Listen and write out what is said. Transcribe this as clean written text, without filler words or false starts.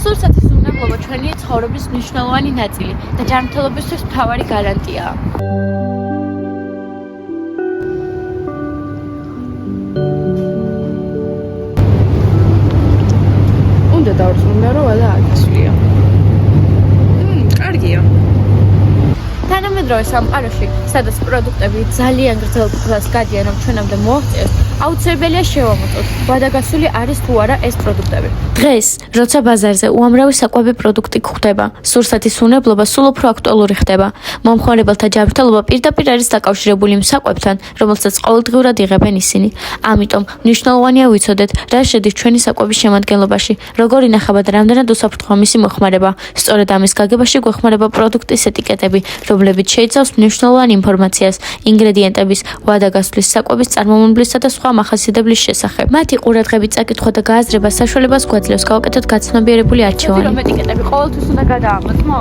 სურსათის უნებლობა ჩვენი ცხოვრების მნიშვნელოვანი ნაწილი და ჯანმრთელობისთვის მთავარი გარანტიაა. უნდა დავწუნდა რომ ადა აკისვია. კარგია. თანამედროვე სამყაროში, სადაც პროდუქტები ძალიან გრძელ ფასს გადიან, რომ ჩვენამდე მოაღწიოს, აუცილებელია შევამოწმოთ, ვადაგასული არის თუ არა ეს პროდუქტები. დღეს, როცა ბაზარზე უამრავი საკვები პროდუქტი გვხვდება, სურსათის უნებლობა სულ უფრო აქტუალური ხდება. მომხმარებელთა ჯანმრთელობა პირდაპირ არის დაკავშირებული იმ საკვებთან, რომელსაც ყოველდღიურად იღებენ ისინი. ამიტომ მნიშვნელოვანია ვიცოდეთ, რა შედის ჩვენი საკვების შემადგენლობაში, როგორ ინახება და რამდენად უსაფრთხოა მისი მოხმარება. სწორედ ამის გაგებაში გვეხმარება პროდუქტის ეტიკეტები, რომლებიც შეიცავს მნიშვნელოვან ინფორმაციას ინგრედიენტების, ვადაგასვლის, საკვების წარმომავლისა და სხვა მახასიათებლის შესახებ. მათი ყურადღებით წაკითხვა და გააზრება საშუალებას გვაძლევს გავაკეთოთ გაცნობიერებული არჩევანი. რომ ეტიკეტები ყოველთვის უნდა გადაამოწმო?